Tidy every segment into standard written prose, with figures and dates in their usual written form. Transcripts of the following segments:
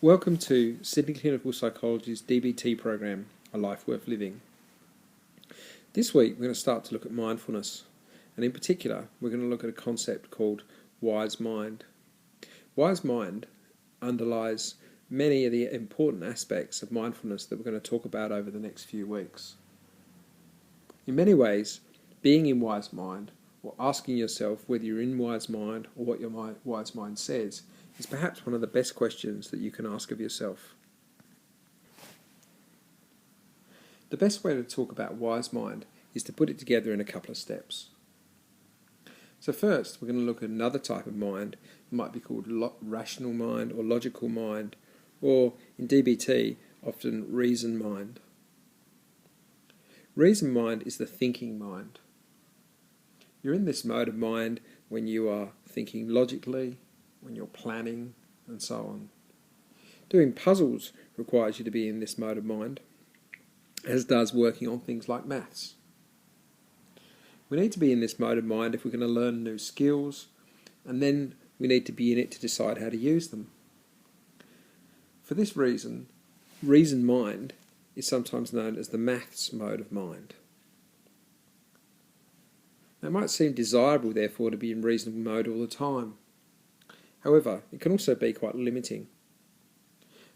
Welcome to Sydney Clinical Psychology's DBT program, A Life Worth Living. This week we're going to start to look at mindfulness, and in particular we're going to look at a concept called wise mind. Wise mind underlies many of the important aspects of mindfulness that we're going to talk about over the next few weeks. In many ways, being in wise mind, or asking yourself whether you're in wise mind or what your wise mind says, is perhaps one of the best questions that you can ask of yourself. The best way to talk about wise mind is to put it together in a couple of steps. So first, we're going to look at another type of mind. It might be called rational mind or logical mind, or in DBT, often reason mind. Reason mind is the thinking mind. You're in this mode of mind when you are thinking logically, when you're planning, and so on. Doing puzzles requires you to be in this mode of mind, as does working on things like maths. We need to be in this mode of mind if we're going to learn new skills, and then we need to be in it to decide how to use them. For this reason, reason mind is sometimes known as the maths mode of mind. It might seem desirable, therefore, to be in reasonable mode all the time. However, it can also be quite limiting.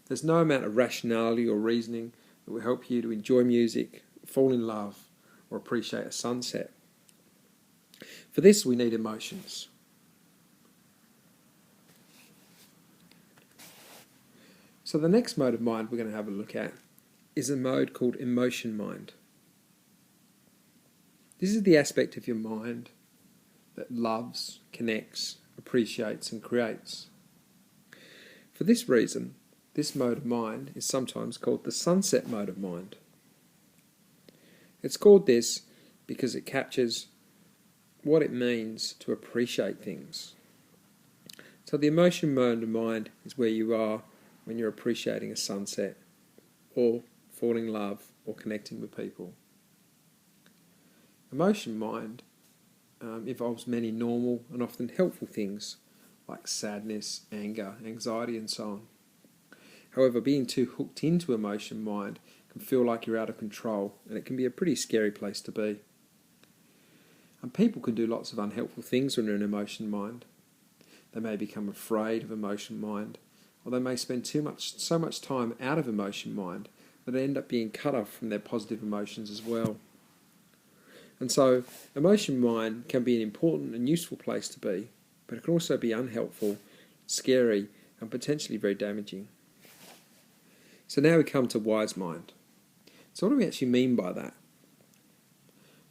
There's no amount of rationality or reasoning that will help you to enjoy music, fall in love, or appreciate a sunset. For this, we need emotions. So the next mode of mind we're going to have a look at is a mode called emotion mind. This is the aspect of your mind that loves, connects, appreciates and creates. For this reason, this mode of mind is sometimes called the sunset mode of mind. It's called this because it captures what it means to appreciate things. So the emotion mode of mind is where you are when you're appreciating a sunset, or falling in love, or connecting with people. Emotion mind involves many normal and often helpful things like sadness, anger, anxiety and so on. However, being too hooked into emotion mind can feel like you're out of control, and it can be a pretty scary place to be. And people can do lots of unhelpful things when they're in emotion mind. They may become afraid of emotion mind, or they may spend so much time out of emotion mind that they end up being cut off from their positive emotions as well. And so, emotion mind can be an important and useful place to be, but it can also be unhelpful, scary, and potentially very damaging. So now we come to wise mind. So what do we actually mean by that?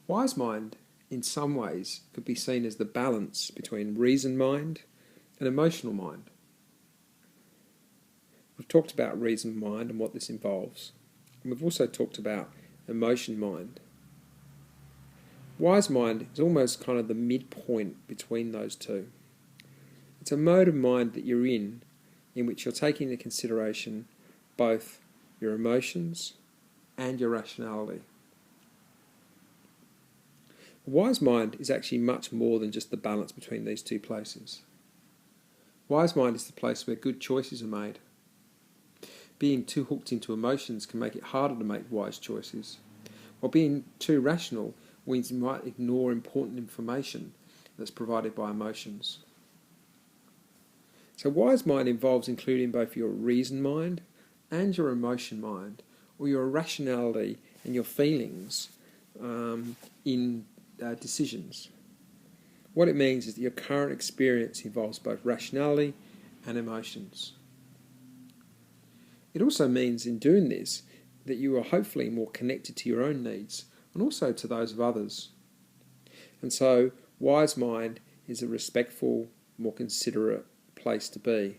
Wise mind, in some ways, could be seen as the balance between reason mind and emotional mind. We've talked about reason mind and what this involves, and we've also talked about emotion mind. Wise mind is almost kind of the midpoint between those two. It's a mode of mind that you're in which you're taking into consideration both your emotions and your rationality. A wise mind is actually much more than just the balance between these two places. Wise mind is the place where good choices are made. Being too hooked into emotions can make it harder to make wise choices, while being too rational means you might ignore important information that's provided by emotions. So wise mind involves including both your reason mind and your emotion mind, or your rationality and your feelings in decisions. What it means is that your current experience involves both rationality and emotions. It also means in doing this that you are hopefully more connected to your own needs and also to those of others. And so, wise mind is a respectful, more considerate place to be,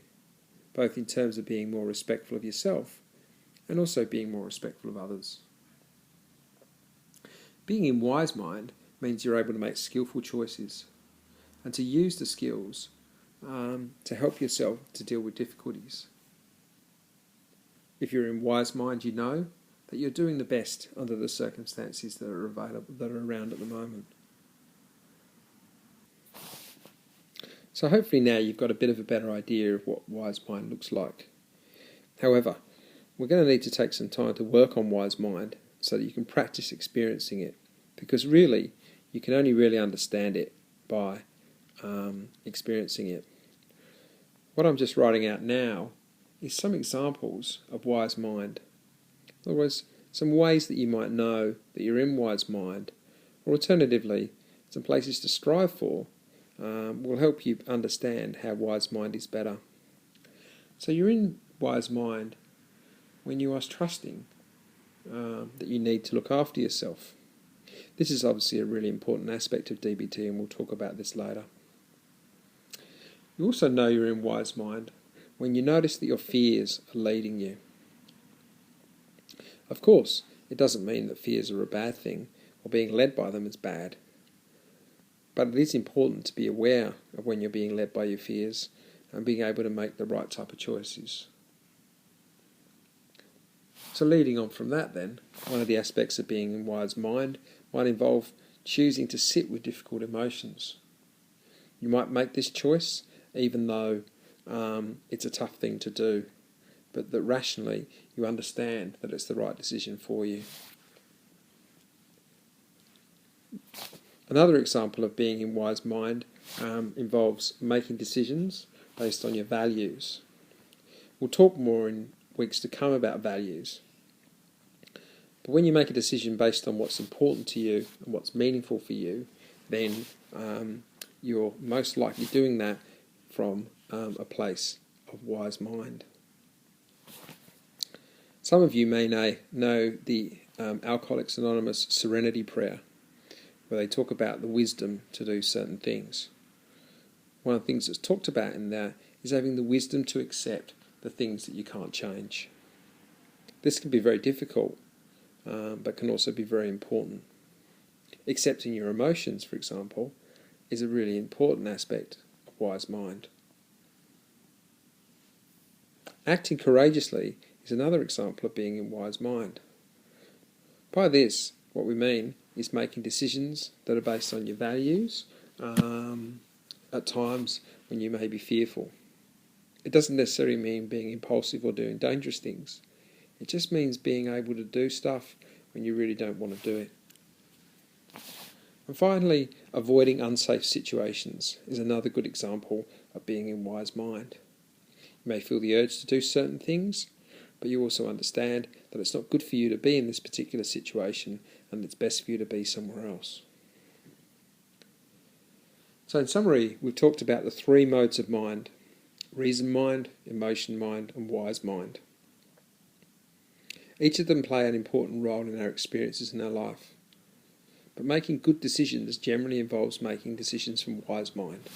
both in terms of being more respectful of yourself and also being more respectful of others. Being in wise mind means you're able to make skillful choices and to use the skills to help yourself to deal with difficulties. If you're in wise mind, you know that you're doing the best under the circumstances that are around at the moment. So hopefully now you've got a bit of a better idea of what wise mind looks like. However, we're going to need to take some time to work on wise mind so that you can practice experiencing it, because really you can only really understand it by experiencing it. What I'm just writing out now is some examples of wise mind. In other words, some ways that you might know that you're in wise mind, or alternatively, some places to strive for will help you understand how wise mind is better. So you're in wise mind when you are trusting that you need to look after yourself. This is obviously a really important aspect of DBT, and we'll talk about this later. You also know you're in wise mind when you notice that your fears are leading you. Of course, it doesn't mean that fears are a bad thing or being led by them is bad. But it is important to be aware of when you're being led by your fears and being able to make the right type of choices. So leading on from that then, one of the aspects of being in wise mind might involve choosing to sit with difficult emotions. You might make this choice even though it's a tough thing to do, but that rationally you understand that it's the right decision for you. Another example of being in wise mind involves making decisions based on your values. We'll talk more in weeks to come about values. But when you make a decision based on what's important to you and what's meaningful for you, then you're most likely doing that from a place of wise mind. Some of you may know the Alcoholics Anonymous Serenity Prayer, where they talk about the wisdom to do certain things. One of the things that's talked about in there is having the wisdom to accept the things that you can't change. This can be very difficult, but can also be very important. Accepting your emotions, for example, is a really important aspect of wise mind. Acting courageously is another example of being in wise mind. By this, what we mean is making decisions that are based on your values at times when you may be fearful. It doesn't necessarily mean being impulsive or doing dangerous things. It just means being able to do stuff when you really don't want to do it. And finally, avoiding unsafe situations is another good example of being in wise mind. You may feel the urge to do certain things, but you also understand that it's not good for you to be in this particular situation and it's best for you to be somewhere else. So in summary, we've talked about the three modes of mind: reason mind, emotion mind, and wise mind. Each of them play an important role in our experiences in our life. But making good decisions generally involves making decisions from wise mind.